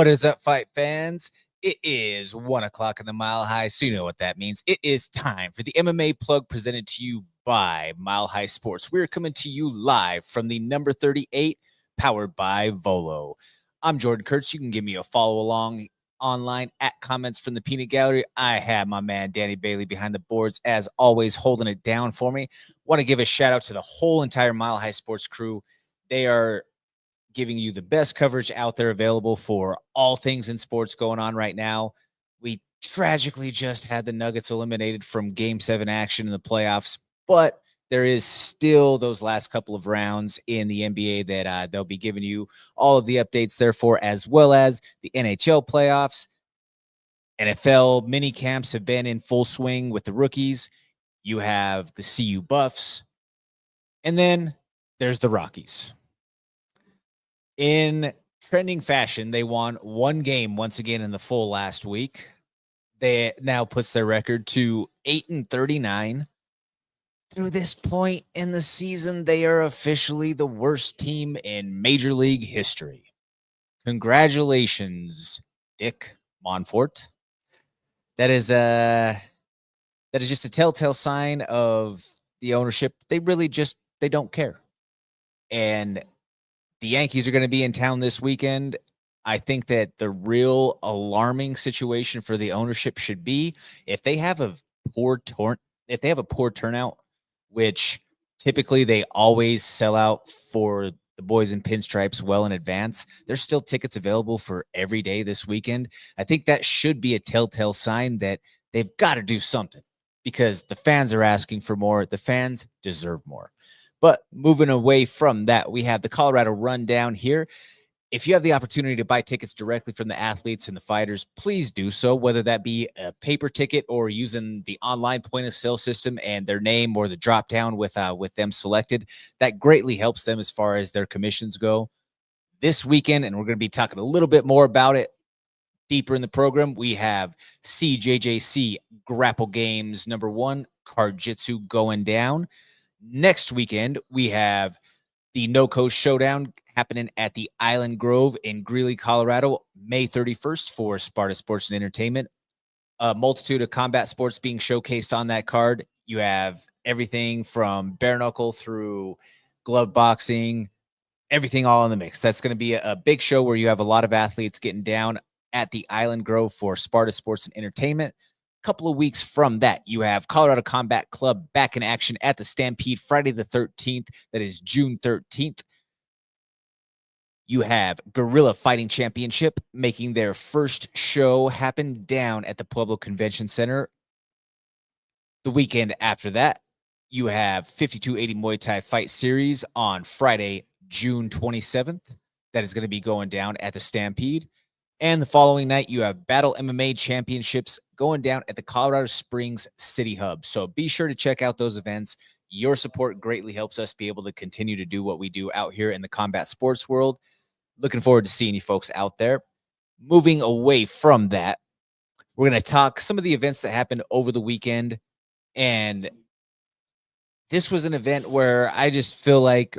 What is up, fight fans? It is 1 o'clock in the Mile High, so you know what that means. It is time for the MMA plug presented to you by Mile High Sports. We're coming to you live from the number 38, powered by Volo. I'm Jordan Kurtz. You can give me a follow along online at Comments from the Peanut Gallery. I have my man Danny Bailey behind the boards, as always, holding it down for me. Want to give a shout out to the whole entire Mile High Sports crew. They are giving you the best coverage out there available for all things in sports going on right now. We tragically just had the Nuggets eliminated from Game 7 action in the playoffs, but there is still those last couple of rounds in the NBA that they'll be giving you all of the updates therefore, as well as the NHL playoffs. NFL mini camps have been in full swing with the rookies. You have the CU Buffs, and then there's the Rockies. In trending fashion, they won one game once again in the full last week. They now puts their record to 8-39. Through this point in the season, they are officially the worst team in Major League history. Congratulations, Dick Monfort. That is just a telltale sign of the ownership. They don't care. And the Yankees are going to be in town this weekend. I think that the real alarming situation for the ownership should be if they have a poor turnout, which typically they always sell out for the boys in pinstripes well in advance. There's still tickets available for every day this weekend. I think that should be a telltale sign that they've got to do something because the fans are asking for more. The fans deserve more. But moving away from that, we have the Colorado Rundown here. If you have the opportunity to buy tickets directly from the athletes and the fighters, please do so, whether that be a paper ticket or using the online point-of-sale system and their name or the drop-down with them selected. That greatly helps them as far as their commissions go. This weekend, and we're going to be talking a little bit more about it deeper in the program, we have CJJC Grapple Games #1, Card-Jitsu going down. Next weekend, we have the No Coast Showdown happening at the Island Grove in Greeley, Colorado, May 31st for Sparta Sports and Entertainment. A multitude of combat sports being showcased on that card. You have everything from bare knuckle through glove boxing, everything all in the mix. That's going to be a big show where you have a lot of athletes getting down at the Island Grove for Sparta Sports and Entertainment. Couple of weeks from that, you have Colorado Combat Club back in action at the Stampede Friday the 13th. That is June 13th. You have Guerrilla Fighting Championship making their first show happen down at the Pueblo Convention Center. The weekend after that, you have 5280 Muay Thai Fight Series on Friday, June 27th. That is going to be going down at the Stampede. And the following night, you have Battle MMA Championships going down at the Colorado Springs City Hub. So be sure to check out those events. Your support greatly helps us be able to continue to do what we do out here in the combat sports world. Looking forward to seeing you folks out there. Moving away from that, we're going to talk some of the events that happened over the weekend. And this was an event where I just feel like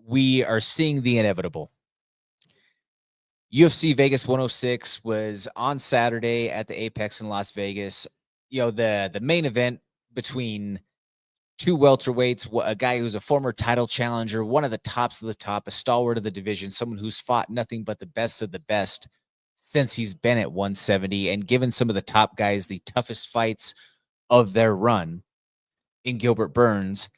we are seeing the inevitable. UFC Vegas 106 was on Saturday at the Apex in Las Vegas. You know, the main event between two welterweights, a guy who's a former title challenger, one of the tops of the top, a stalwart of the division, someone who's fought nothing but the best of the best since he's been at 170 and given some of the top guys the toughest fights of their run in Gilbert Burns,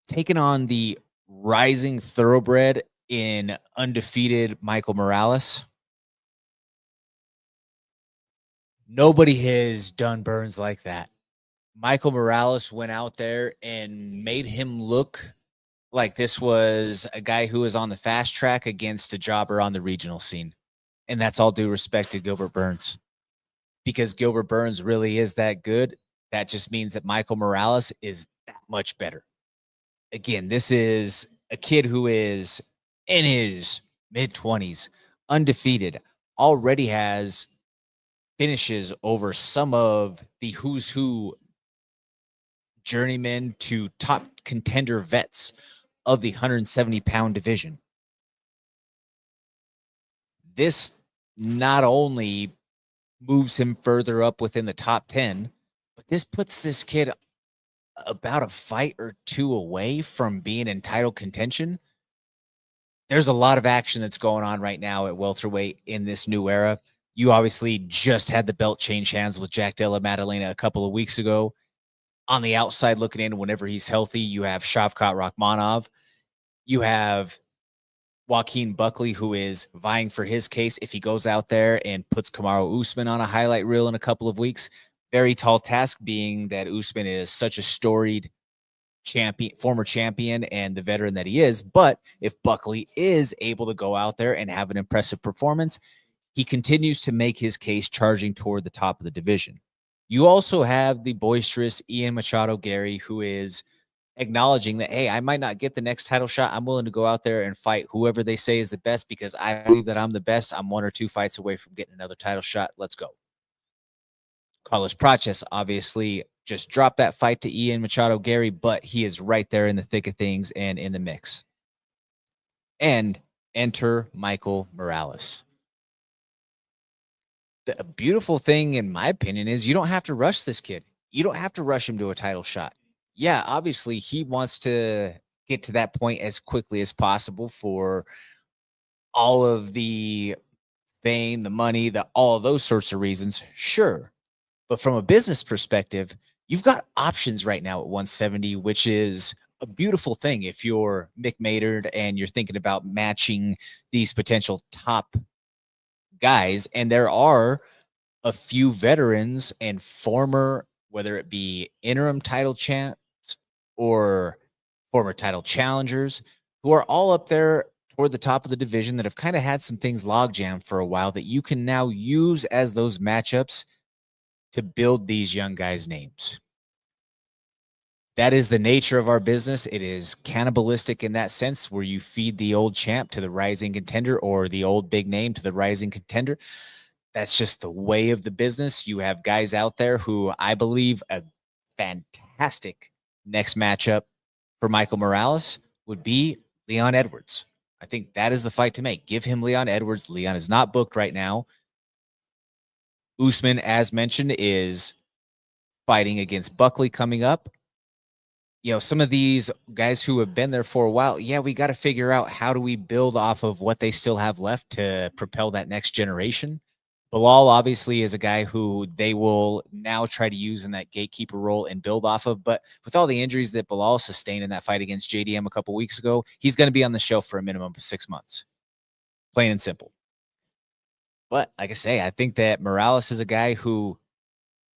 taking on the rising thoroughbred in undefeated Michael Morales. Nobody has done Burns like that. Michael Morales went out there and made him look like this was a guy who was on the fast track against a jobber on the regional scene. And that's all due respect to Gilbert Burns. Because Gilbert Burns really is that good, that just means that Michael Morales is that much better. Again, this is a kid who is in his mid-20s, undefeated, already has finishes over some of the who's who journeymen to top contender vets of the 170-pound division. This not only moves him further up within the top 10, but this puts this kid about a fight or two away from being in title contention. There's a lot of action that's going on right now at welterweight in this new era. You obviously just had the belt change hands with Jack Della Maddalena a couple of weeks ago. On the outside looking in, whenever he's healthy, you have Shavkat Rakhmonov. You have Joaquin Buckley, who is vying for his case if he goes out there and puts Kamaru Usman on a highlight reel in a couple of weeks. Very tall task, being that Usman is such a storied champion, former champion, and the veteran that he is. But if Buckley is able to go out there and have an impressive performance, he continues to make his case charging toward the top of the division. You also have the boisterous Ian Machado Gary, who is acknowledging that, hey, I might not get the next title shot. I'm willing to go out there and fight whoever they say is the best because I believe that I'm the best. I'm one or two fights away from getting another title shot. Let's go. Carlos Prates obviously just dropped that fight to Ian Machado Gary, but he is right there in the thick of things and in the mix. And enter Michael Morales. The beautiful thing, in my opinion, is you don't have to rush this kid. You don't have to rush him to a title shot. Yeah, obviously he wants to get to that point as quickly as possible for all of the fame, the money, all of those sorts of reasons. Sure. But from a business perspective, you've got options right now at 170, which is a beautiful thing if you're Mick Maynard and you're thinking about matching these potential top guys. And there are a few veterans and former, whether it be interim title champs or former title challengers, who are all up there toward the top of the division that have kind of had some things logjam for a while that you can now use as those matchups to build these young guys' names. That is the nature of our business. It is cannibalistic in that sense, where you feed the old champ to the rising contender or the old big name to the rising contender. That's just the way of the business. You have guys out there who I believe a fantastic next matchup for Michael Morales would be Leon Edwards. I think that is the fight to make. Give him Leon Edwards. Leon is not booked right now. Usman, as mentioned, is fighting against Buckley coming up. You know, some of these guys who have been there for a while, yeah, we got to figure out how do we build off of what they still have left to propel that next generation. Bilal obviously is a guy who they will now try to use in that gatekeeper role and build off of. But with all the injuries that Bilal sustained in that fight against JDM a couple weeks ago, he's going to be on the shelf for a minimum of 6 months. Plain and simple. But like I say, I think that Morales is a guy who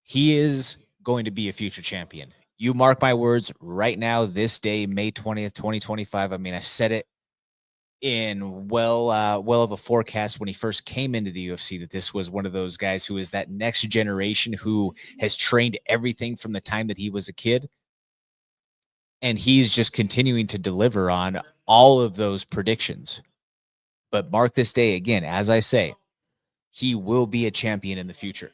he is going to be a future champion. You mark my words right now, this day, May 20th, 2025. I mean, I said it in well of a forecast when he first came into the UFC that this was one of those guys who is that next generation who has trained everything from the time that he was a kid. And he's just continuing to deliver on all of those predictions. But mark this day again, as I say, he will be a champion in the future.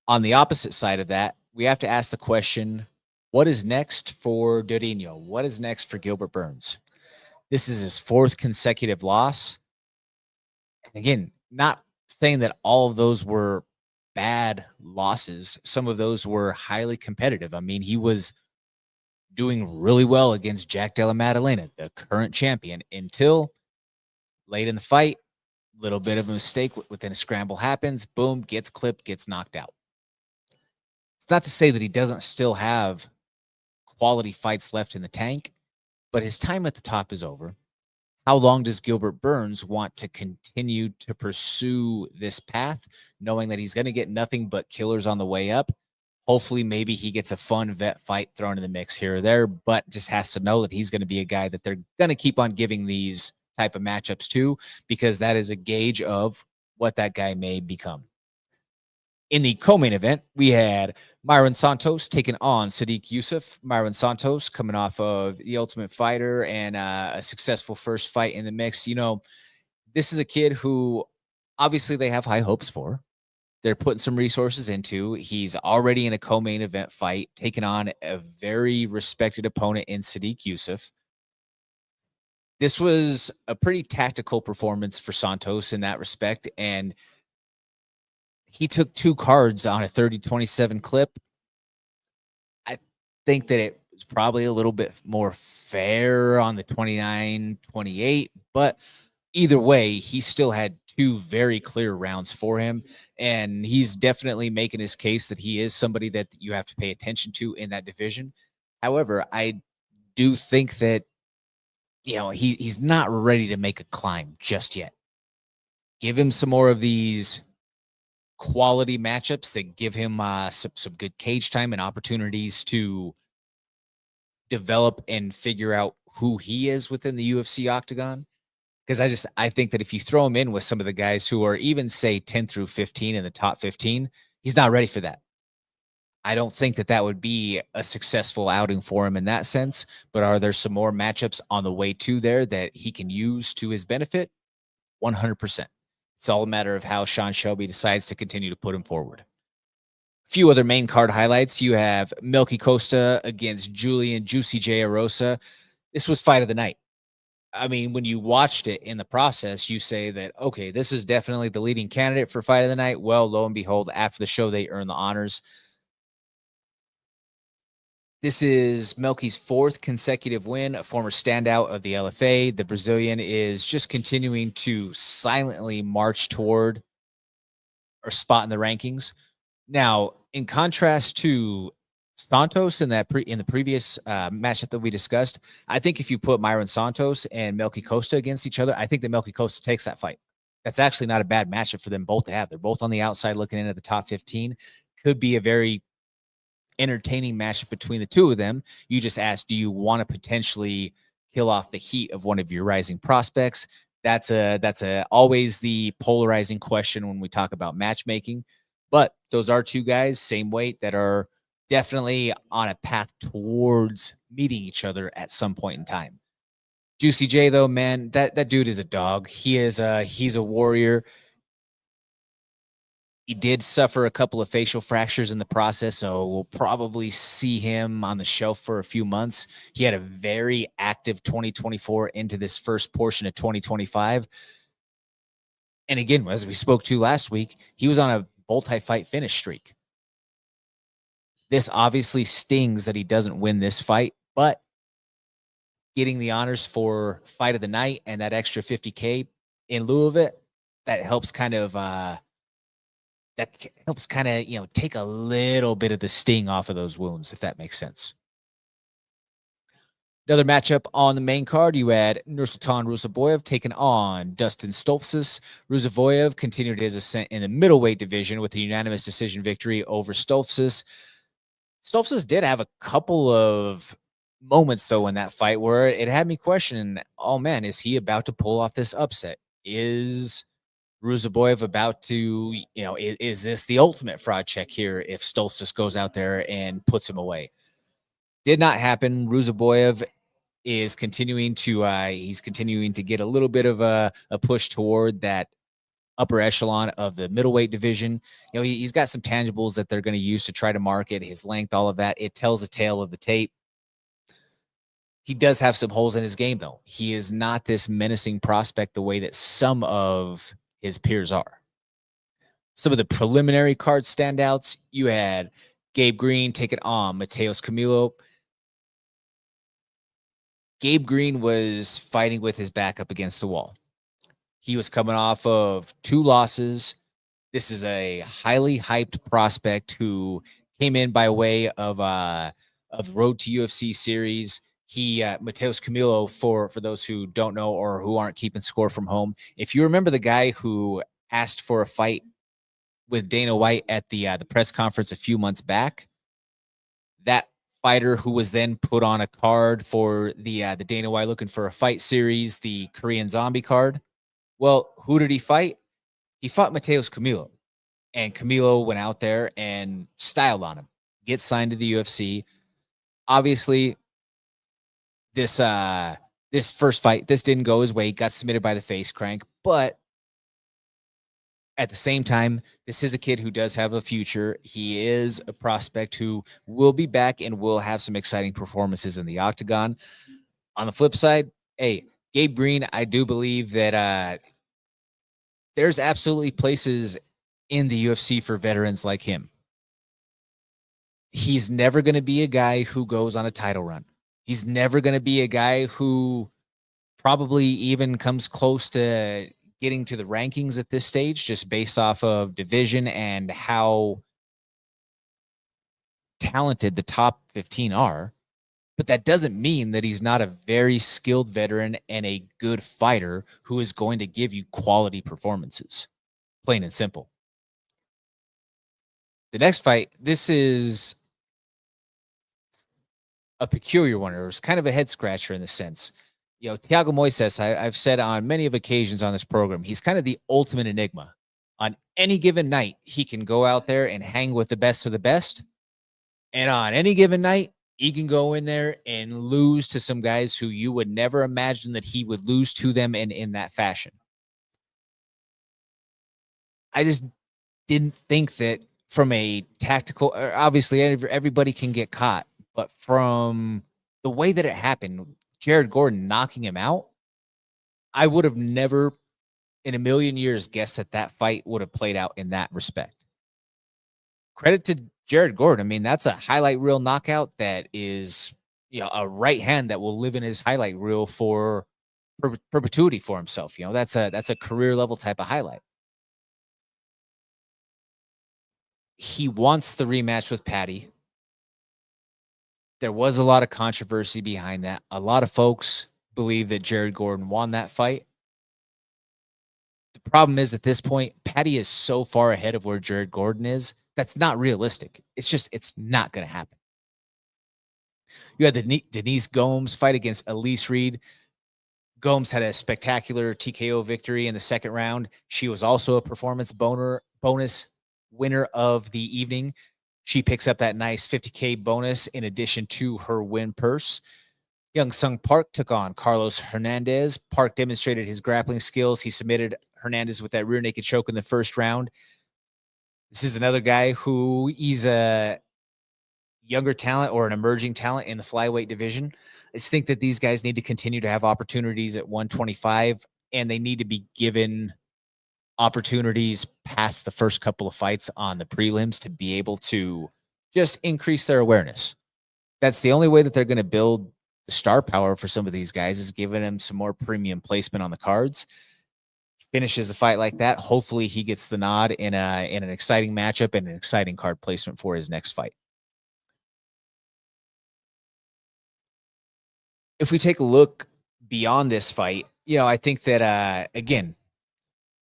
On the opposite side of that, we have to ask the question, what is next for Durinho? What is next for Gilbert Burns? This is his 4th consecutive loss. And again, not saying that all of those were bad losses. Some of those were highly competitive. I mean, he was doing really well against Jack Della Maddalena, the current champion, until late in the fight, little bit of a mistake within a scramble happens, boom, gets clipped, gets knocked out. It's not to say that he doesn't still have quality fights left in the tank, but his time at the top is over. How long does Gilbert Burns want to continue to pursue this path, knowing that he's going to get nothing but killers on the way up? Hopefully, maybe he gets a fun vet fight thrown in the mix here or there, but just has to know that he's going to be a guy that they're going to keep on giving these type of matchups to, because that is a gauge of what that guy may become. In the co-main event, we had Myron Santos taking on Sadiq Youssef. Myron Santos coming off of The Ultimate Fighter and a successful first fight in the mix. You know, this is a kid who obviously they have high hopes for. They're putting some resources into. He's already in a co-main event fight, taking on a very respected opponent in Sadiq Youssef. This was a pretty tactical performance for Santos in that respect, and he took 2 cards on a 30-27 clip. I think that it was probably a little bit more fair on the 29-28, but either way, he still had 2 very clear rounds for him, and he's definitely making his case that he is somebody that you have to pay attention to in that division. However, I do think that, he's not ready to make a climb just yet. Give him some more of these quality matchups that give him some good cage time and opportunities to develop and figure out who he is within the UFC octagon. Because I think that if you throw him in with some of the guys who are even say 10 through 15 in the top 15, he's not ready for that. I don't think that that would be a successful outing for him in that sense. But are there some more matchups on the way to there that he can use to his benefit? 100%. It's all a matter of how Sean Shelby decides to continue to put him forward. A few other main card highlights. You have Maycee Costa against Julian Juicy J. Arosa. This was fight of the night. I mean, when you watched it in the process, you say that, okay, this is definitely the leading candidate for fight of the night. Well, lo and behold, after the show, they earn the honors. This is Maycee's 4th consecutive win, a former standout of the LFA. The Brazilian is just continuing to silently march toward or spot in the rankings. Now, in contrast to Santos in the previous matchup that we discussed, I think if you put Myron Santos and Maycee Costa against each other, I think that Maycee Costa takes that fight. That's actually not a bad matchup for them both to have. They're both on the outside looking in at the top 15. Could be a very entertaining matchup between the two of them. You just asked, do you want to potentially kill off the heat of one of your rising prospects? That's always the polarizing question when we talk about matchmaking. But those are 2 guys, same weight, that are definitely on a path towards meeting each other at some point in time. Juicy J, though, man, that dude is a dog. He's a warrior. He did suffer a couple of facial fractures in the process, so we'll probably see him on the shelf for a few months. He had a very active 2024 into this first portion of 2025. And again, as we spoke to last week, he was on a multi-fight finish streak. This obviously stings that he doesn't win this fight, but getting the honors for fight of the night and that extra $50K in lieu of it, that helps kind of take a little bit of the sting off of those wounds, if that makes sense. Another matchup on the main card, you had Nursultan Rusaboyev taking on Dustin Stoltzfus. Rusaboyev continued his ascent in the middleweight division with a unanimous decision victory over Stoltzfus. Stoltzfus did have a couple of moments, though, in that fight where it had me questioning, oh, man, is he about to pull off this upset? Is Rusaboyev about to, is this the ultimate fraud check here if Stoltzfus goes out there and puts him away? Did not happen. Rusaboyev is continuing to get a little bit of a push toward that upper echelon of the middleweight division. He's got some tangibles that they're going to use to try to market his length, all of that. It tells a tale of the tape. He does have some holes in his game, though. He is not this menacing prospect the way that some of his peers are. Some of the preliminary card standouts, you had Gabe Green taking on Mateus Camilo. Gabe Green was fighting with his back up against the wall. He was coming off of 2 losses. This is a highly hyped prospect who came in by way of Road to UFC series. He Mateus Camilo, for those who don't know or who aren't keeping score from home, if you remember the guy who asked for a fight with Dana White at the press conference a few months back, that fighter who was then put on a card for the Dana White looking for a fight series, the Korean Zombie card. Well, who did he fight? He fought Mateus Camilo, and Camilo went out there and styled on him, gets signed to the UFC. Obviously, this first fight, this didn't go his way. He got submitted by the face crank, but at the same time, this is a kid who does have a future. He is a prospect who will be back and will have some exciting performances in the octagon. On the flip side, hey, Gabe Green, I do believe that there's absolutely places in the UFC for veterans like him. He's never going to be a guy who goes on a title run. He's never going to be a guy who probably even comes close to getting to the rankings at this stage, just based off of division and how talented the top 15 are. But that doesn't mean that he's not a very skilled veteran and a good fighter who is going to give you quality performances, plain and simple. The next fight, this is a peculiar one, or it's kind of a head scratcher in the sense. Thiago Moises, I've said on many of occasions on this program, he's kind of the ultimate enigma. On any given night, he can go out there and hang with the best of the best. And on any given night, he can go in there and lose to some guys who you would never imagine that he would lose to them in that fashion. I just didn't think that from a tactical, obviously everybody can get caught, but from the way that it happened, Jared Gordon knocking him out, I would have never in a million years guessed that that fight would have played out in that respect. Credit to Jared Gordon. I mean, that's a highlight reel knockout that is, a right hand that will live in his highlight reel for perpetuity for himself. That's a career level type of highlight. He wants the rematch with Patty. There was a lot of controversy behind that. A lot of folks believe that Jared Gordon won that fight. The problem is at this point, Patty is so far ahead of where Jared Gordon is. That's not realistic. It's not going to happen. You had the Denise Gomes fight against Elise Reed. Gomes had a spectacular TKO victory in the second round. She was also a performance bonus winner of the evening. She picks up that nice $50K bonus in addition to her win purse. Young Sung Park took on Carlos Hernandez. Park demonstrated his grappling skills. He submitted Hernandez with that rear naked choke in the first round. This is another guy who he's a younger talent or an emerging talent in the flyweight division. I just think that these guys need to continue to have opportunities at 125, and they need to be given opportunities past the first couple of fights on the prelims to be able to just increase their awareness. That's the only way that they're going to build the star power for some of these guys, is giving them some more premium placement on the cards. Finishes a fight like that, hopefully he gets the nod in an exciting matchup and an exciting card placement for his next fight. If we take a look beyond this fight, I think that again,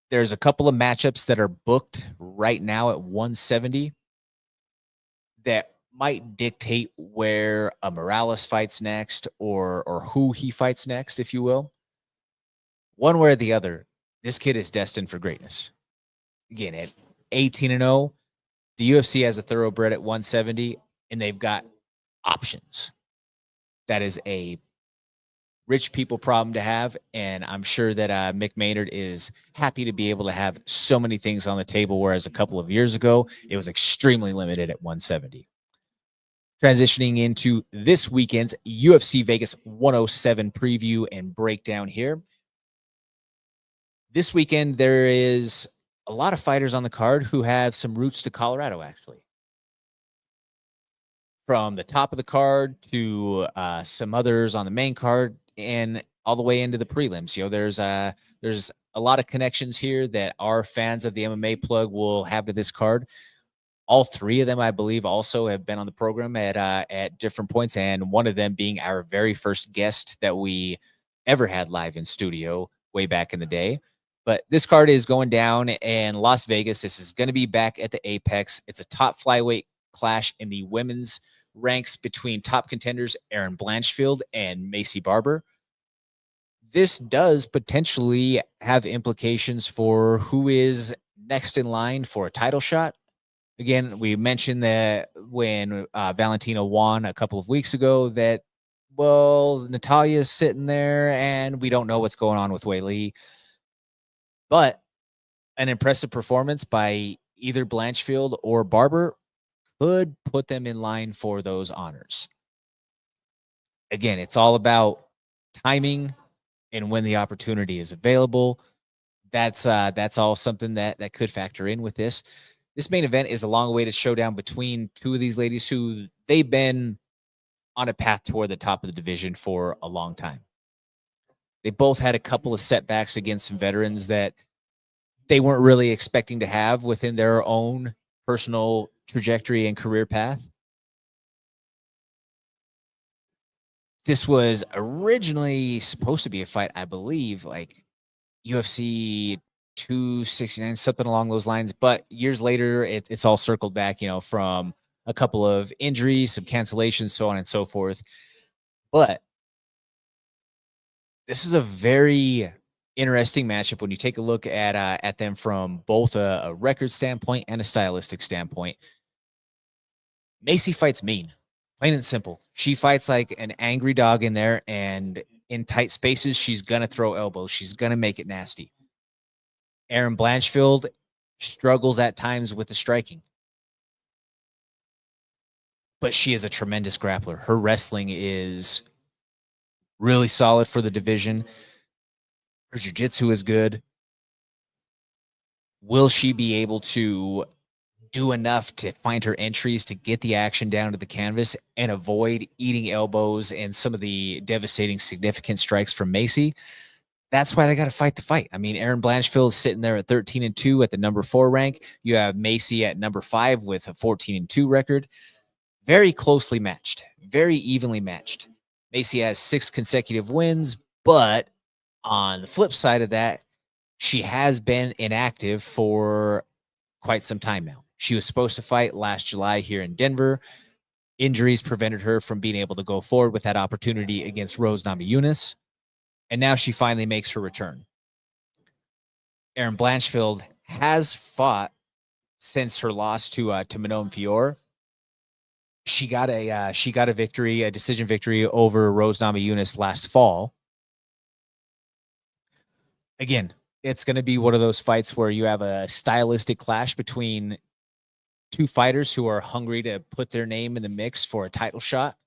there's a couple of matchups that are booked right now at 170 that might dictate where a Morales fights next, or who he fights next, if you will. One way or the other, this kid is destined for greatness. Again, at 18-0, the UFC has a thoroughbred at 170, and they've got options. That is a rich people problem to have, and I'm sure that Mick Maynard is happy to be able to have so many things on the table, whereas a couple of years ago, it was extremely limited at 170. Transitioning into this weekend's UFC Vegas 107 preview and breakdown here. This weekend, there is a lot of fighters on the card who have some roots to Colorado, actually. From the top of the card to some others on the main card and all the way into the prelims. There's a lot of connections here that our fans of the MMA plug will have to this card. All three of them, I believe, also have been on the program at different points, and one of them being our very first guest that we ever had live in studio way back in the day. But this card is going down in Las Vegas. This is going to be back at the Apex. It's a top flyweight clash in the women's ranks between top contenders Erin Blanchfield and Maycee Barber. This does potentially have implications for who is next in line for a title shot. Again, we mentioned that when Valentina won a couple of weeks ago that, Natalia's sitting there and we don't know what's going on with Wei Lee. But an impressive performance by either Blanchfield or Barber could put them in line for those honors. Again, it's all about timing and when the opportunity is available. That's all something that could factor in with this. This main event is a long-awaited showdown between two of these ladies who they've been on a path toward the top of the division for a long time. They both had a couple of setbacks against some veterans that they weren't really expecting to have within their own personal trajectory and career path. This was originally supposed to be a fight, I believe, like UFC 269, something along those lines. But years later, it's all circled back, from a couple of injuries, some cancellations, so on and so forth. But this is a very interesting matchup when you take a look at them from both a record standpoint and a stylistic standpoint. Maycee fights mean, plain and simple. She fights like an angry dog in there, and in tight spaces, she's gonna throw elbows. She's gonna make it nasty. Erin Blanchfield struggles at times with the striking, but she is a tremendous grappler. Her wrestling is really solid for the division. Her jiu-jitsu is good. Will she be able to do enough to find her entries to get the action down to the canvas and avoid eating elbows and some of the devastating, significant strikes from Maycee? That's why they got to fight the fight. I mean, Erin Blanchfield is sitting there at 13-2 at the number 4 rank. You have Maycee at number 5 with a 14-2 record. Very closely matched, very evenly matched. Maycee has 6 consecutive wins, but on the flip side of that, she has been inactive for quite some time now. She was supposed to fight last July here in Denver. Injuries prevented her from being able to go forward with that opportunity against Rose Namajunas. And now she finally makes her return. Erin Blanchfield has fought since her loss to Manon Fior. She got a victory, a decision victory over Rose Namajunas last fall. Again, it's going to be one of those fights where you have a stylistic clash between two fighters who are hungry to put their name in the mix for a title shot.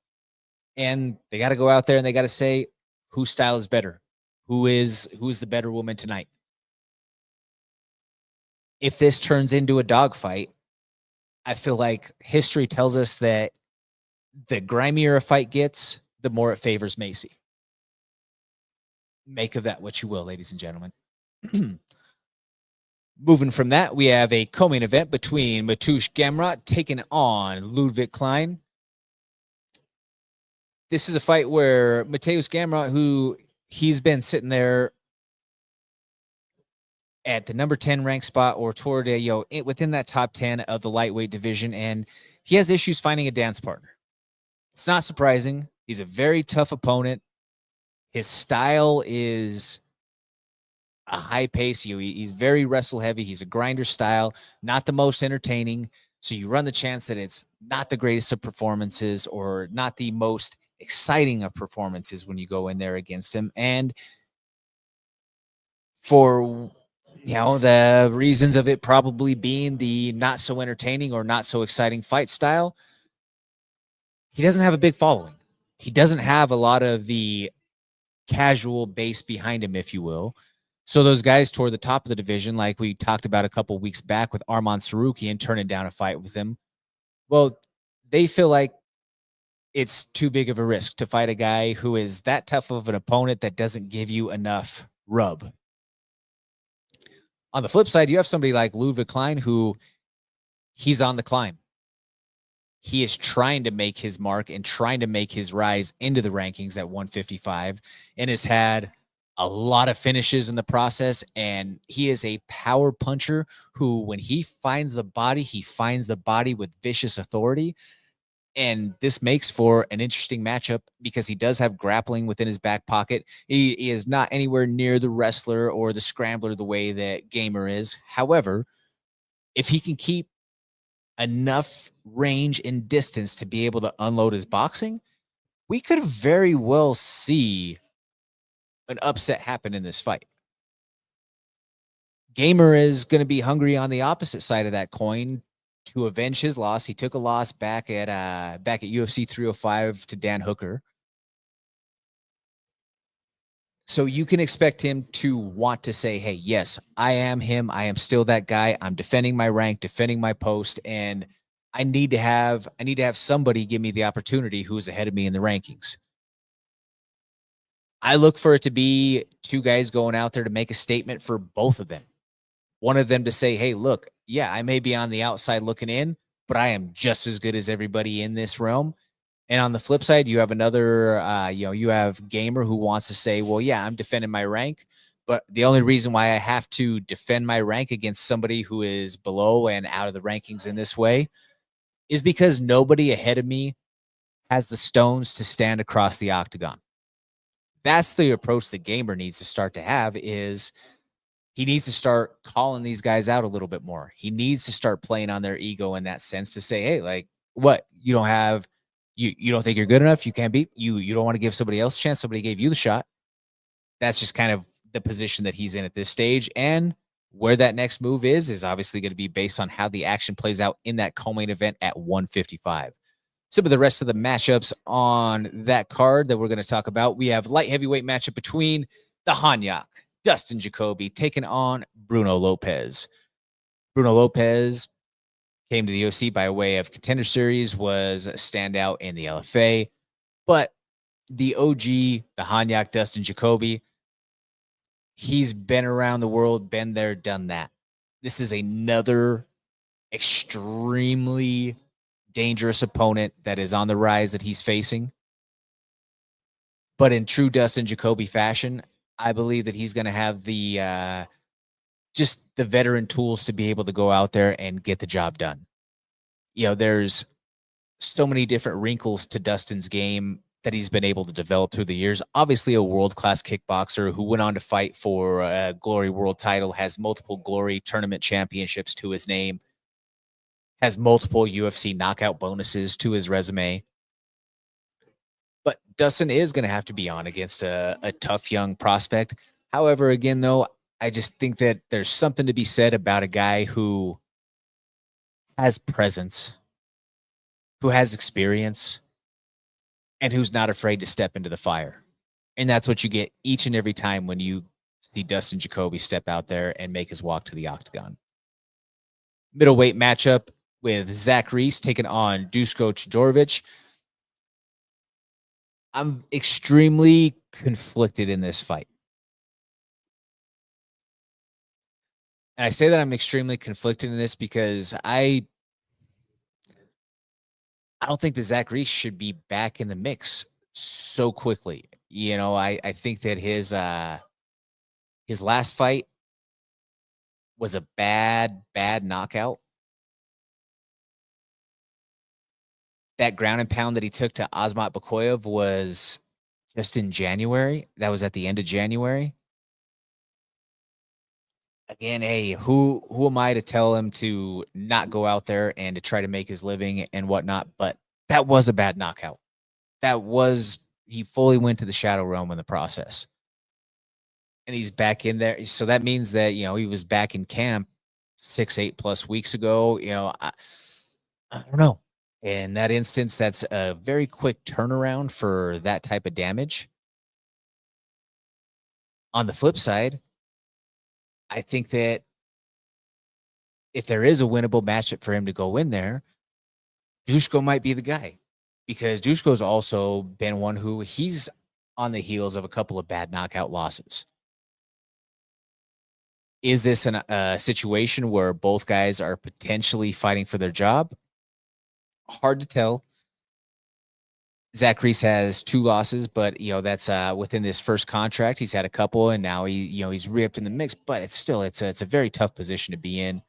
And they got to go out there and they got to say whose style is better, who is the better woman tonight. If this turns into a dogfight, I feel like history tells us that the grimier a fight gets, the more it favors Maycee. Make of that what you will, ladies and gentlemen. Moving from that, we have a co-main event between Mateusz Gamrot taking on Ludwig Klein. This is a fight where Mateusz Gamrot, who he's been sitting there at the number 10 ranked spot or toward within that top 10 of the lightweight division, and he has issues finding a dance partner. It's not surprising. He's a very tough opponent. His style is a high pace. He's very wrestle heavy. He's a grinder style, not the most entertaining. So you run the chance that it's not the greatest of performances or not the most exciting of performances when you go in there against him. And for the reasons of it probably being the not so entertaining or not so exciting fight style, he doesn't have a big following. He doesn't have a lot of the casual base behind him, if you will. So those guys toward the top of the division, like we talked about a couple weeks back with Arman Sarukian turning down a fight with him, well, they feel like it's too big of a risk to fight a guy who is that tough of an opponent that doesn't give you enough rub. On the flip side, you have somebody like Ludwig Klein, who he's on the climb. He is trying to make his mark and trying to make his rise into the rankings at 155 and has had a lot of finishes in the process. And he is a power puncher who, when he finds the body with vicious authority. And this makes for an interesting matchup because he does have grappling within his back pocket. He is not anywhere near the wrestler or the scrambler the way that Gamer is. However, if he can keep enough range and distance to be able to unload his boxing, we could very well see an upset happen in this fight. Gamer is going to be hungry on the opposite side of that coin to avenge his loss. He took a loss back at UFC 305 to Dan Hooker. So you can expect him to want to say, hey, yes, I am him. I am still that guy. I'm defending my rank, defending my post, and I need to have somebody give me the opportunity who is ahead of me in the rankings. I look for it to be two guys going out there to make a statement for both of them. One of them to say, hey, look, yeah, I may be on the outside looking in, but I am just as good as everybody in this realm. And on the flip side, you have another, you have gamer who wants to say, well, yeah, I'm defending my rank, but the only reason why I have to defend my rank against somebody who is below and out of the rankings in this way is because nobody ahead of me has the stones to stand across the octagon. That's the approach the gamer needs to start to have. Is he needs to start calling these guys out a little bit more. He needs to start playing on their ego in that sense to say, hey, like, what, you don't have, you don't think you're good enough, you can't beat, you don't want to give somebody else a chance, somebody gave you the shot. That's just kind of the position that he's in at this stage. And where that next move is obviously going to be based on how the action plays out in that co-main event at 155. Some of the rest of the matchups on that card that we're going to talk about, we have light heavyweight matchup between the Hanyak, Dustin Jacoby, taking on Bruno Lopez. Bruno Lopez came to the UFC by way of Contender Series, was a standout in the LFA, but the OG, the Hanyak, Dustin Jacoby, he's been around the world, been there, done that. This is another extremely dangerous opponent that is on the rise that he's facing. But in true Dustin Jacoby fashion, I believe that he's going to have the just the veteran tools to be able to go out there and get the job done. You know, there's so many different wrinkles to Dustin's game that he's been able to develop through the years. Obviously, a world-class kickboxer who went on to fight for a Glory World title, has multiple Glory tournament championships to his name, has multiple UFC knockout bonuses to his resume. But Dustin is going to have to be on against a tough young prospect. However, again, though, I just think that there's something to be said about a guy who has presence, who has experience, and who's not afraid to step into the fire. And that's what you get each and every time when you see Dustin Jacoby step out there and make his walk to the octagon. Middleweight matchup with Zach Reese taking on Dusko Todorovic. I'm extremely conflicted in this fight. And I say that I'm extremely conflicted in this because I don't think that Zach Reese should be back in the mix so quickly. You know, I think that his last fight was a bad knockout. That ground and pound that he took to Asmat Bakoyev was just in January. That was at the end of January. Again, hey, who am I to tell him to not go out there and to try to make his living and whatnot? But that was a bad knockout. He fully went to the shadow realm in the process. And he's back in there. So that means that, you know, he was back in camp 6-8+ weeks ago. You know, I don't know. In that instance, that's a very quick turnaround for that type of damage. On the flip side, I think that if there is a winnable matchup for him to go in there, Dusko might be the guy, because Dusko's also been one who he's on the heels of a couple of bad knockout losses. Is this a situation where both guys are potentially fighting for their job? Hard to tell. Zach Reese has 2 losses, but you know that's within this first contract. He's had a couple, and now he's re-upped in the mix. But it's a very tough position to be in.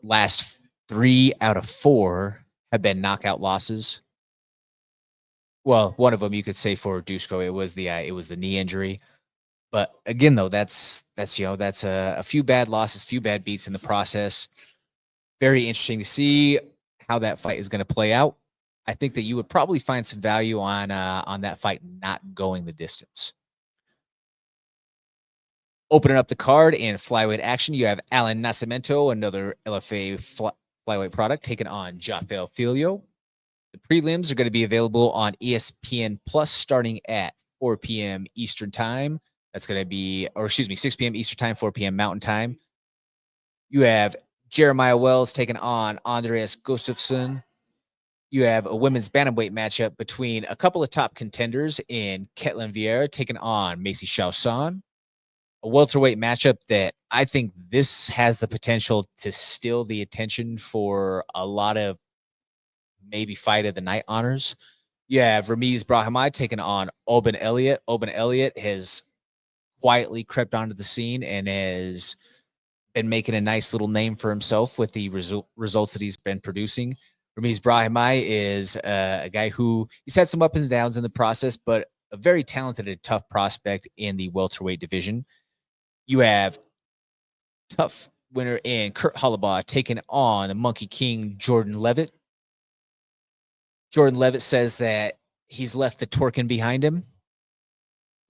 Last 3 out of 4 have been knockout losses. Well, one of them you could say for Dusko, it was the knee injury. But again, though, that's a few bad losses, few bad beats in the process. Very interesting to see how that fight is going to play out. I think that you would probably find some value on that fight not going the distance. Opening up the card in flyweight action, you have Alan Nascimento, another LFA flyweight product, taking on Jafel Filho. The prelims are going to be available on ESPN Plus starting at 4 p.m. Eastern time. That's going to be, or excuse me, 6 p.m. Eastern time, 4 p.m. Mountain time. You have Jeremiah Wells taking on Andreas Gustafsson. You have a women's bantamweight matchup between a couple of top contenders in Ketlin Vieira taking on Maycee Chauson. A welterweight matchup that I think this has the potential to steal the attention for a lot of maybe fight of the night honors. You have Ramiz Brahimaj taking on Oban Elliott. Oban Elliott has quietly crept onto the scene and has been making a nice little name for himself with the results that he's been producing. Ramiz Brahimaj is a guy who he's had some ups and downs in the process, but a very talented and tough prospect in the welterweight division. You have tough winner in Kurt Hollabaugh taking on the Monkey King Jordan Levitt. Jordan Levitt says that he's left the twerking behind him.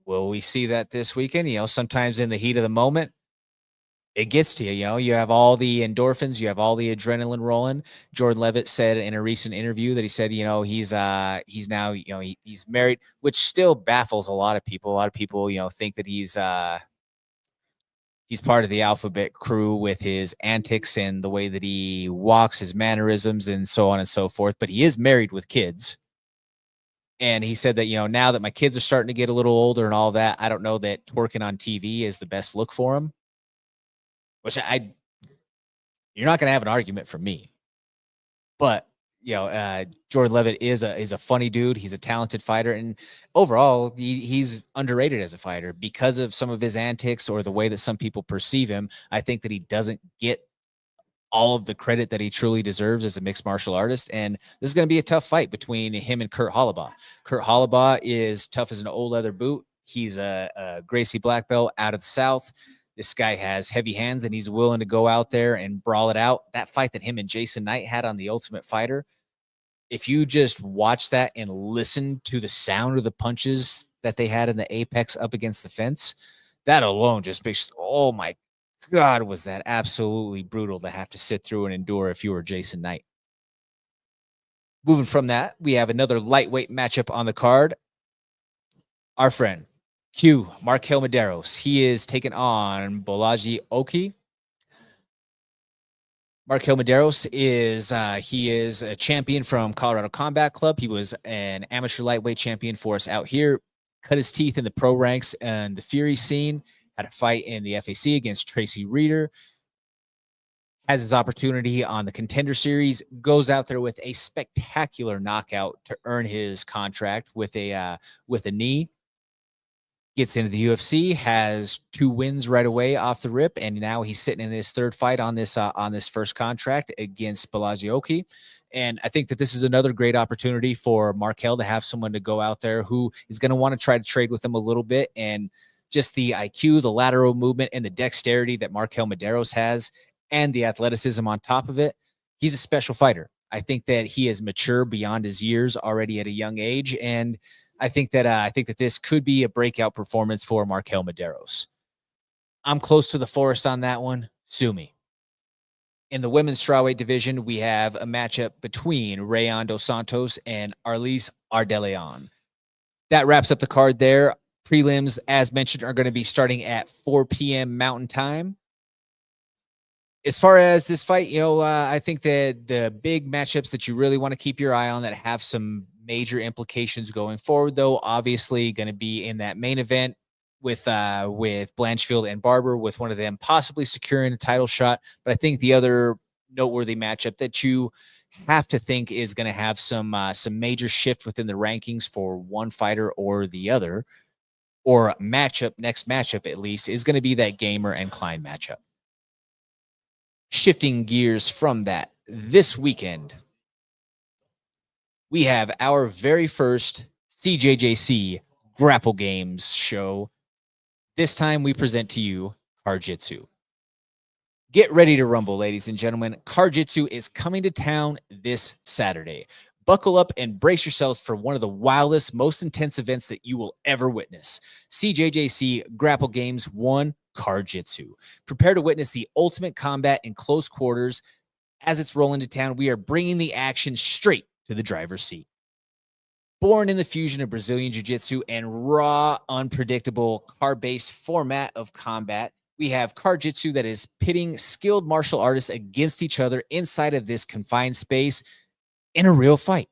Will we see that this weekend? Sometimes in the heat of the moment, it gets to you. You have all the endorphins, you have all the adrenaline rolling. Jordan Levitt said in a recent interview that he said, he's now, he's married, which still baffles a lot of people. A lot of people, think that he's part of the alphabet crew with his antics and the way that he walks, his mannerisms, and so on and so forth. But he is married with kids. And he said that, now that my kids are starting to get a little older and all that, I don't know that twerking on TV is the best look for him. Which you're not going to have an argument from me. But, Jordan Levitt is a funny dude. He's a talented fighter. And overall, he's underrated as a fighter because of some of his antics or the way that some people perceive him. I think that he doesn't get all of the credit that he truly deserves as a mixed martial artist. And this is going to be a tough fight between him and Kurt Hollabaugh. Kurt Hollabaugh is tough as an old leather boot. He's a Gracie black belt out of the South. This guy has heavy hands and he's willing to go out there and brawl it out. That fight that him and Jason Knight had on The Ultimate Fighter, if you just watch that and listen to the sound of the punches that they had in the Apex up against the fence, that alone just makes, oh my God, was that absolutely brutal to have to sit through and endure if you were Jason Knight. Moving from that, we have another lightweight matchup on the card. Our friend, Markel Medeiros. He is taking on Bolaji Oki. Markel Medeiros is a champion from Colorado Combat Club. He was an amateur lightweight champion for us out here. Cut his teeth in the pro ranks and the Fury scene. Had a fight in the FAC against Tracy Reeder. Has his opportunity on the Contender Series. Goes out there with a spectacular knockout to earn his contract with a knee. Gets into the UFC, has 2 wins right away off the rip, and now he's sitting in his third fight on this first contract against Bolaji Oki. And I think that this is another great opportunity for Markel to have someone to go out there who is going to want to try to trade with him a little bit. And just the IQ, the lateral movement, and the dexterity that Markel Medeiros has, and the athleticism on top of it, he's a special fighter. I think that he is mature beyond his years already at a young age, and I think that this could be a breakout performance for Markel Medeiros. I'm close to the forest on that one. Sue me. In the women's strawweight division, we have a matchup between Rayon Dos Santos and Arlis Ardeleon. That wraps up the card there. Prelims, as mentioned, are going to be starting at 4 p.m. Mountain Time. As far as this fight, I think that the big matchups that you really want to keep your eye on that have some major implications going forward, though, obviously going to be in that main event with Blanchfield and Barber, with one of them possibly securing a title shot. But I think the other noteworthy matchup that you have to think is going to have some major shift within the rankings for one fighter or the other, or next matchup at least, is going to be that Gamer and Klein matchup. Shifting gears from that, this weekend, we have our very first CJJC Grapple Games show. This time we present to you Karjitsu. Get ready to rumble, ladies and gentlemen. Karjitsu is coming to town this Saturday. Buckle up and brace yourselves for one of the wildest, most intense events that you will ever witness. CJJC Grapple Games 1 Karjitsu. Prepare to witness the ultimate combat in close quarters. As it's rolling to town, we are bringing the action straight to the driver's seat. Born in the fusion of Brazilian Jiu-Jitsu and raw, unpredictable, car-based format of combat, we have Car-Jitsu that is pitting skilled martial artists against each other inside of this confined space in a real fight.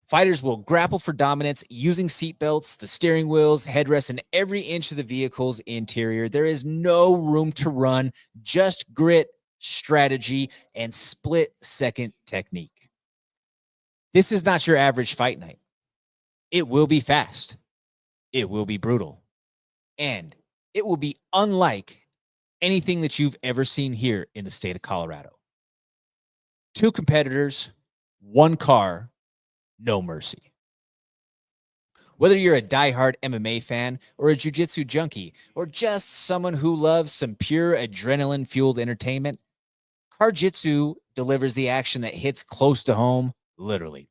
Fighters will grapple for dominance using seatbelts, the steering wheels, headrests, and every inch of the vehicle's interior. There is no room to run, just grit, strategy, and split-second technique. This is not your average fight night. It will be fast. It will be brutal. And it will be unlike anything that you've ever seen here in the state of Colorado. 2 competitors, 1 car, no mercy. Whether you're a diehard MMA fan or a jiu-jitsu junkie or just someone who loves some pure adrenaline-fueled entertainment, Car-Jitsu delivers the action that hits close to home, literally.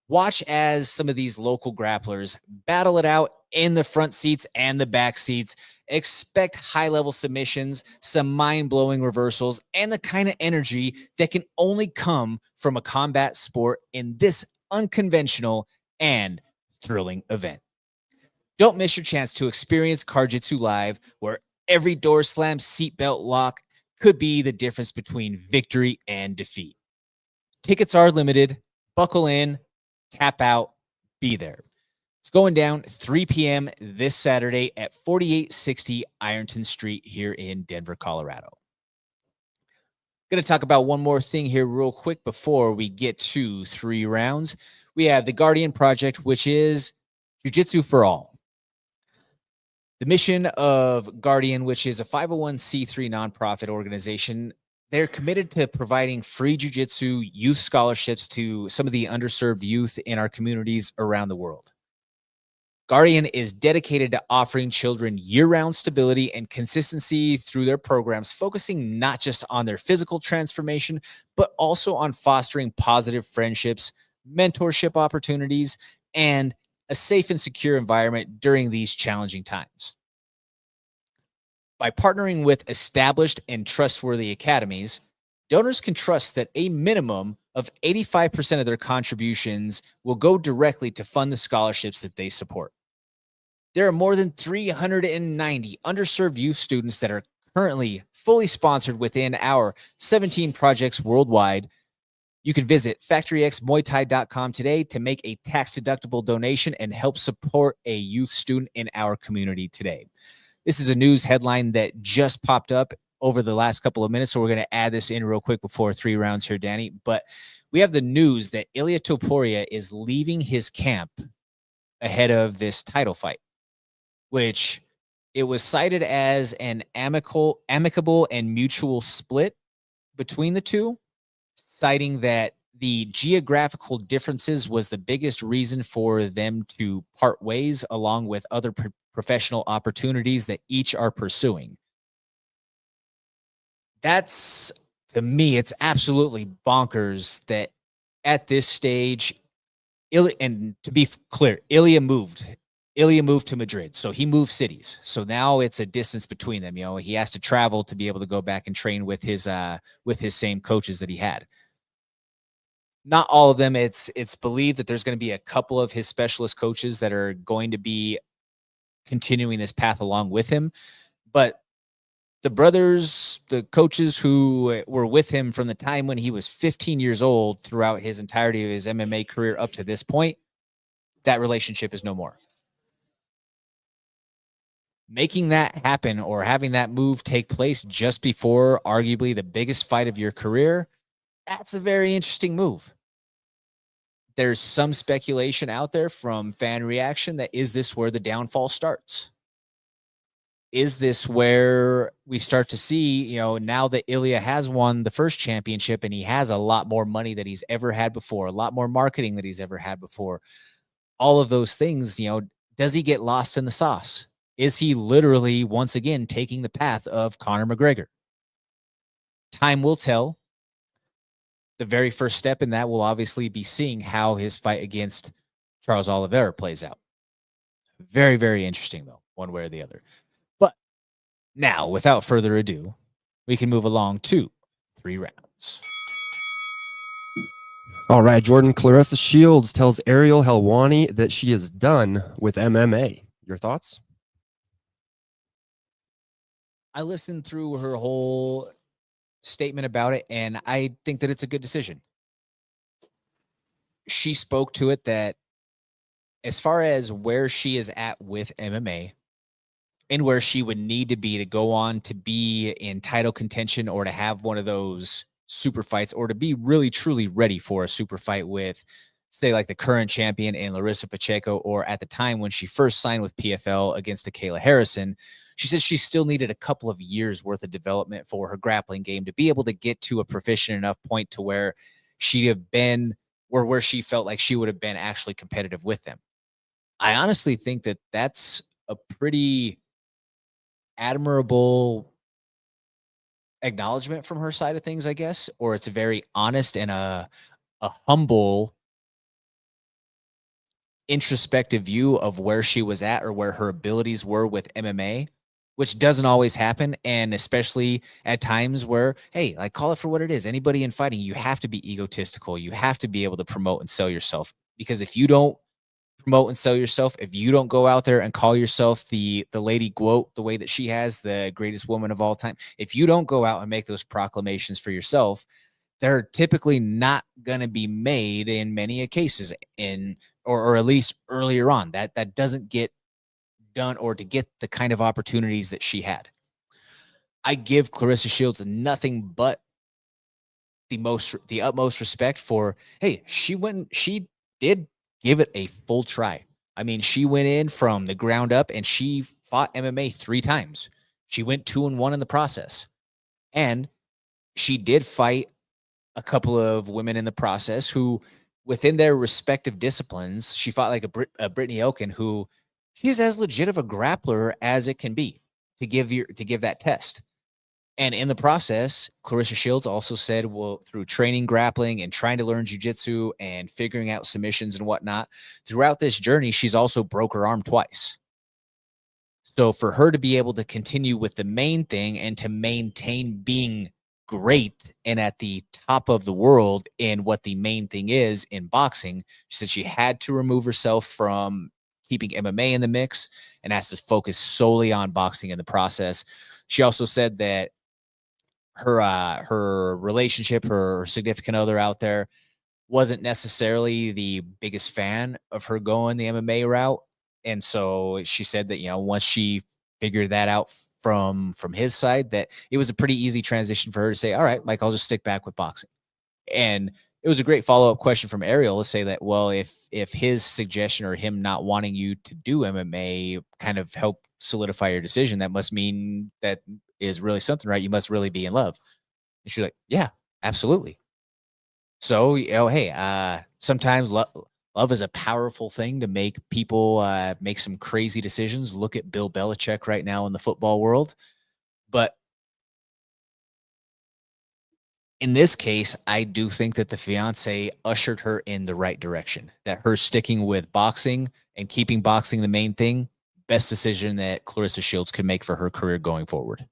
Watch as some of these local grapplers battle it out in the front seats and the back seats. Expect high-level submissions, some mind-blowing reversals, and the kind of energy that can only come from a combat sport in this unconventional and thrilling event. Don't miss your chance to experience Car-Jitsu live, where every door slam, seatbelt lock could be the difference between victory and defeat. Tickets are limited. Buckle in, tap out, be there. It's going down 3 p.m. this Saturday at 4860 Ironton Street here in Denver, Colorado. Going to talk about one more thing here real quick before we get to 3 rounds. We have the Guardian Project, which is Jiu-Jitsu for All. The mission of Guardian, which is a 501c3 nonprofit organization, they're committed to providing free jiu-jitsu youth scholarships to some of the underserved youth in our communities around the world. Guardian is dedicated to offering children year-round stability and consistency through their programs, focusing not just on their physical transformation, but also on fostering positive friendships, mentorship opportunities, and a safe and secure environment during these challenging times. By partnering with established and trustworthy academies, donors can trust that a minimum of 85% of their contributions will go directly to fund the scholarships that they support. There are more than 390 underserved youth students that are currently fully sponsored within our 17 projects worldwide. You can visit factoryxmuaythai.com today to make a tax-deductible donation and help support a youth student in our community today. This is a news headline that just popped up over the last couple of minutes, so we're going to add this in real quick before 3 rounds here, Danny. But we have the news that Ilia Topuria is leaving his camp ahead of this title fight, which it was cited as an amicable and mutual split between the two, citing that the geographical differences was the biggest reason for them to part ways, along with other professional opportunities that each are pursuing. That's, to me, it's absolutely bonkers that at this stage, and to be clear, Ilia moved to Madrid. So he moved cities. So now it's a distance between them. You know, he has to travel to be able to go back and train with his same coaches that he had. Not all of them. It's believed that there's going to be a couple of his specialist coaches that are going to be continuing this path along with him. But the brothers, the coaches who were with him from the time when he was 15 years old throughout his entirety of his MMA career up to this point, that relationship is no more. Making that happen or having that move take place just before arguably the biggest fight of your career, that's a very interesting move. There's some speculation out there from fan reaction that is this where the downfall starts? Is this where we start to see, you know, now that Ilia has won the first championship and he has a lot more money that he's ever had before, a lot more marketing that he's ever had before, all of those things, you know, does he get lost in the sauce? Is he literally once again taking the path of Conor McGregor? Time will tell. The very first step in that will obviously be seeing how his fight against Charles Oliveira plays out. Very, very interesting, though, one way or the other. But now, without further ado, we can move along to 3 rounds. All right, Jordan. Clarissa Shields tells Ariel Helwani that she is done with MMA. Your thoughts? I listened through her whole statement about it, and I think that it's a good decision. She spoke to it that as far as where she is at with MMA and where she would need to be to go on to be in title contention or to have one of those super fights or to be really truly ready for a super fight with, say, like the current champion in Larissa Pacheco, or at the time when she first signed with PFL against Kayla Harrison, she says she still needed a couple of years worth of development for her grappling game to be able to get to a proficient enough point to where she'd have been, or where she felt like she would have been actually competitive with them. I honestly think that that's a pretty admirable acknowledgement from her side of things, I guess, or it's a very honest and a humble introspective view of where she was at or where her abilities were with MMA, which doesn't always happen. And especially at times where, hey, like, call it for what it is. Anybody in fighting, you have to be egotistical. You have to be able to promote and sell yourself, because if you don't promote and sell yourself, if you don't go out there and call yourself the lady GWOAT, the way that she has, the greatest woman of all time, if you don't go out and make those proclamations for yourself, they're typically not going to be made in many cases, in or at least earlier on. That doesn't get done, or to get the kind of opportunities that she had. I give Clarissa Shields nothing but the utmost respect for, hey, she did give it a full try. I mean, she went in from the ground up and she fought MMA 3 times. She went 2-1 in the process. And she did fight a couple of women in the process who, within their respective disciplines, she fought like a Brittany Oken, who she's as legit of a grappler as it can be to give that test. And in the process, Clarissa Shields also said, well, through training grappling and trying to learn jujitsu and figuring out submissions and whatnot, throughout this journey, she's also broke her arm twice. So for her to be able to continue with the main thing and to maintain being great and at the top of the world in what the main thing is in boxing, she said she had to remove herself from keeping MMA in the mix and has to focus solely on boxing in the process. She also said that her relationship, her significant other out there, wasn't necessarily the biggest fan of her going the MMA route. And so she said that, once she figured that out from his side, that it was a pretty easy transition for her to say, all right, Mike, I'll just stick back with boxing. And it was a great follow-up question from Ariel to say that, well, if his suggestion or him not wanting you to do MMA kind of helped solidify your decision, that must mean that is really something, right? You must really be in love. And she's like, yeah, absolutely. So, hey, sometimes love is a powerful thing to make people make some crazy decisions. Look at Bill Belichick right now in the football world. But in this case, I do think that the fiance ushered her in the right direction, that her sticking with boxing and keeping boxing the main thing, best decision that Clarissa Shields could make for her career going forward.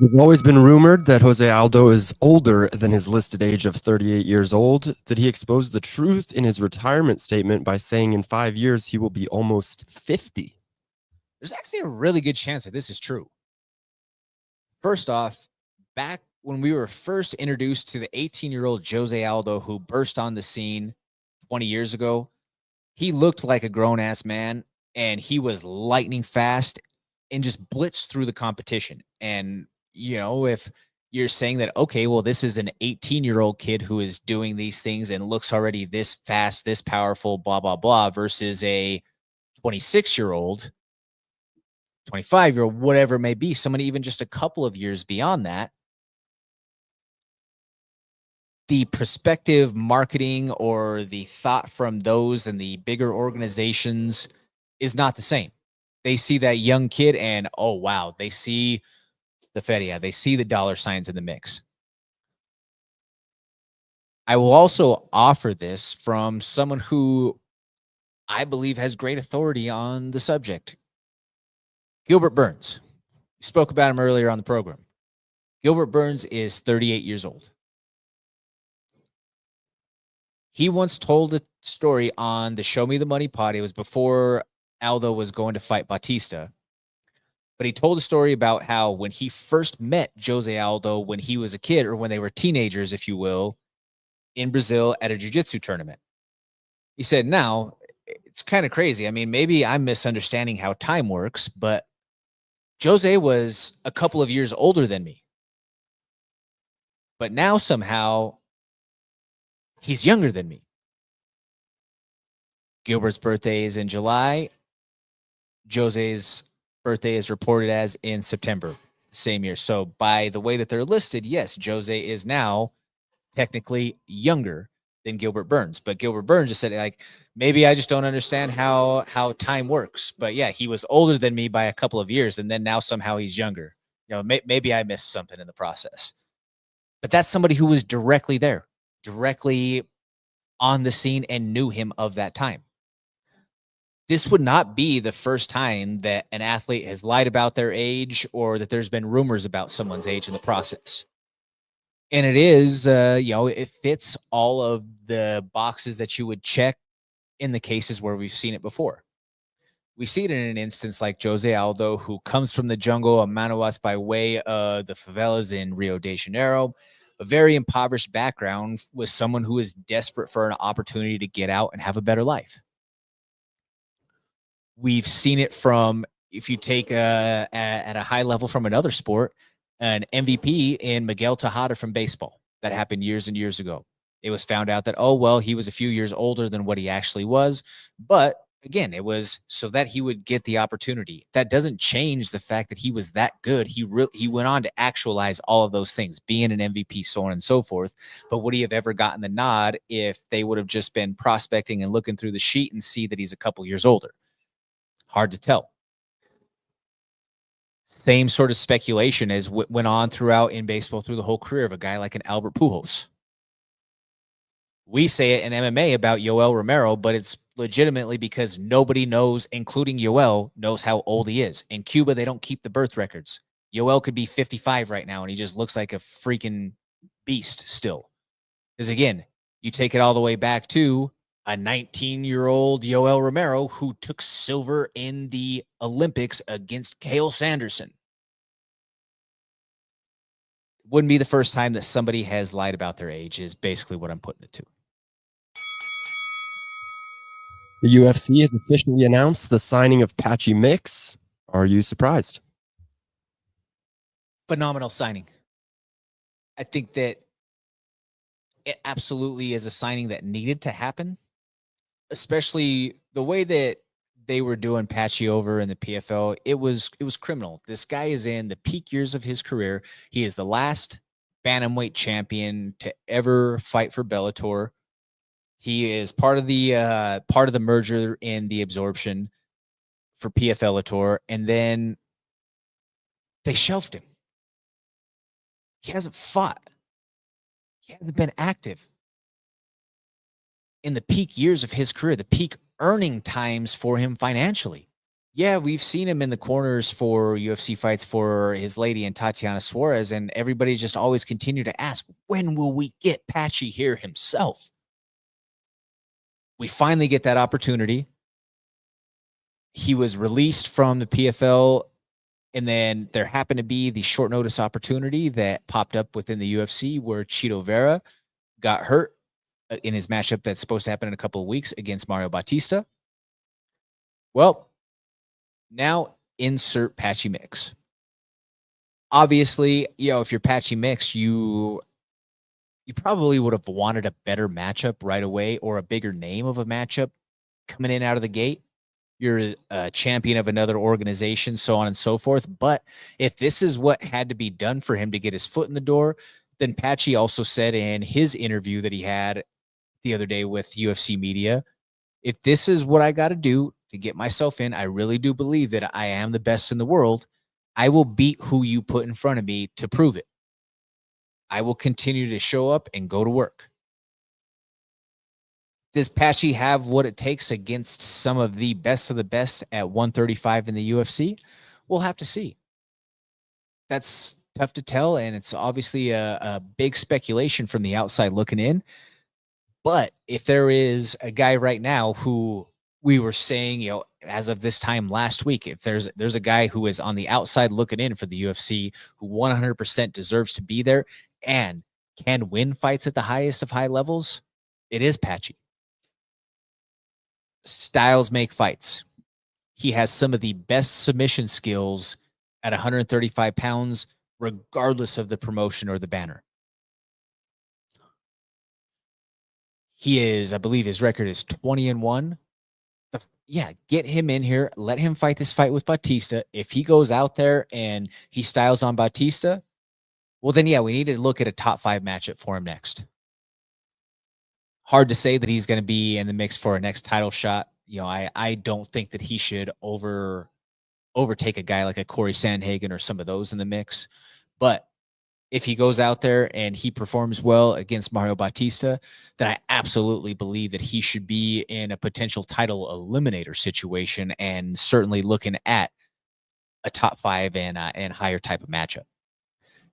It's always been rumored that Jose Aldo is older than his listed age of 38 years old. Did he expose the truth in his retirement statement by saying in 5 years he will be almost 50? There's actually a really good chance that this is true. First off, back when we were first introduced to the 18-year-old Jose Aldo who burst on the scene 20 years ago, he looked like a grown-ass man, and he was lightning fast and just blitzed through the competition. And, if you're saying that, okay, well, this is an 18-year-old kid who is doing these things and looks already this fast, this powerful, blah, blah, blah, versus a 26-year-old, 25-year-old, whatever it may be, someone even just a couple of years beyond that, the prospective marketing or the thought from those and the bigger organizations is not the same. They see that young kid and, oh, wow, they see the feria, they see the dollar signs in the mix. I will also offer this from someone who I believe has great authority on the subject. Gilbert Burns. We spoke about him earlier on the program. Gilbert Burns is 38 years old. He once told a story on the Show Me the Money pod. It was before Aldo was going to fight Batista. But he told a story about how when he first met Jose Aldo when he was a kid, or when they were teenagers, if you will, in Brazil at a jiu-jitsu tournament. He said, now, it's kind of crazy. I mean, maybe I'm misunderstanding how time works, but Jose was a couple of years older than me. But now somehow he's younger than me. Gilbert's birthday is in July. Jose's birthday is reported as in September, same year. So by the way that they're listed, yes, Jose is now technically younger than Gilbert Burns. But Gilbert Burns just said, like, maybe I just don't understand how time works. But yeah, he was older than me by a couple of years, and then now somehow he's younger. You know, maybe I missed something in the process. But that's somebody who was directly there, directly on the scene, and knew him of that time. This would not be the first time that an athlete has lied about their age, or that there's been rumors about someone's age in the process. And it is, it fits all of the boxes that you would check in the cases where we've seen it before. We see it in an instance like Jose Aldo, who comes from the jungle of Manaus by way of the favelas in Rio de Janeiro, a very impoverished background, with someone who is desperate for an opportunity to get out and have a better life. We've seen it from, if you take at a high level from another sport, an MVP in Miguel Tejada from baseball. That happened years and years ago. It was found out that, oh, well, he was a few years older than what he actually was. But again, it was so that he would get the opportunity. That doesn't change the fact that he was that good. He went on to actualize all of those things, being an MVP, so on and so forth. But would he have ever gotten the nod if they would have just been prospecting and looking through the sheet and see that he's a couple years older? Hard to tell. Same sort of speculation as went on throughout in baseball through the whole career of a guy like an Albert Pujols. We say it in MMA about Yoel Romero, but it's legitimately because nobody knows, including Yoel, knows how old he is. In Cuba, they don't keep the birth records. Yoel could be 55 right now, and he just looks like a freaking beast still. Because again, you take it all the way back to a 19-year-old Yoel Romero who took silver in the Olympics against Cael Sanderson. Wouldn't be the first time that somebody has lied about their age, is basically what I'm putting it to. The UFC has officially announced the signing of Patchy Mix. Are you surprised? Phenomenal signing. I think that it absolutely is a signing that needed to happen, especially the way that they were doing Patchy over in the PFL. It was criminal. This guy is in the peak years of his career. He is the last bantamweight champion to ever fight for Bellator. He is part of the merger in the absorption for PFL, and then they shelved him. He hasn't fought. He hasn't been active in the peak years of his career, the peak earning times for him financially. Yeah, we've seen him in the corners for UFC fights for his lady and Tatiana Suarez, and everybody just always continue to ask, when will we get Patchy here himself? We finally get that opportunity. He was released from the PFL, and then there happened to be the short notice opportunity that popped up within the UFC where Chito Vera got hurt in his matchup that's supposed to happen in a couple of weeks against Mario Bautista. Well, now insert Patchy Mix. Obviously, if you're Patchy Mix, you probably would have wanted a better matchup right away, or a bigger name of a matchup coming in out of the gate. You're a champion of another organization, so on and so forth. But if this is what had to be done for him to get his foot in the door, then Patchy also said in his interview that he had the other day with UFC Media, if this is what I got to do to get myself in, I really do believe that I am the best in the world. I will beat who you put in front of me to prove it. I will continue to show up and go to work. Does Patchy have what it takes against some of the best at 135 in the UFC? We'll have to see. That's tough to tell, and it's obviously a big speculation from the outside looking in. But if there is a guy right now who we were saying, as of this time last week, if there's a guy who is on the outside looking in for the UFC who 100% deserves to be there and can win fights at the highest of high levels, it is Patchy. Styles make fights. He has some of the best submission skills at 135 pounds, regardless of the promotion or the banner. He is, I believe his record is 20-1. Yeah, get him in here. Let him fight this fight with Batista. If he goes out there and he styles on Batista, well, then, yeah, we need to look at a top 5 matchup for him next. Hard to say that he's going to be in the mix for a next title shot. I don't think that he should overtake a guy like a Corey Sandhagen or some of those in the mix. But if he goes out there and he performs well against Mario Batista, then I absolutely believe that he should be in a potential title eliminator situation and certainly looking at a top 5 and higher type of matchup.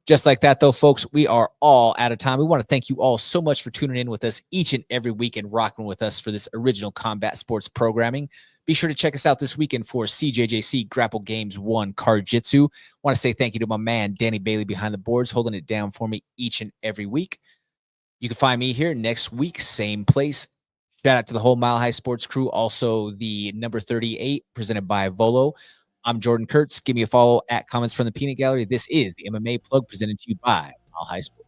Just like that, though, folks, we are all out of time. We want to thank you all so much for tuning in with us each and every week and rocking with us for this original combat sports programming. Be sure to check us out this weekend for CJJC Grapple Games 1 Card Jitsu. Want to say thank you to my man, Danny Bailey, behind the boards, holding it down for me each and every week. You can find me here next week, same place. Shout out to the whole Mile High Sports crew. Also, the number 38 presented by Volo. I'm Jordan Kurtz. Give me a follow at Comments from the Peanut Gallery. This is the MMA Plug presented to you by Mile High Sports.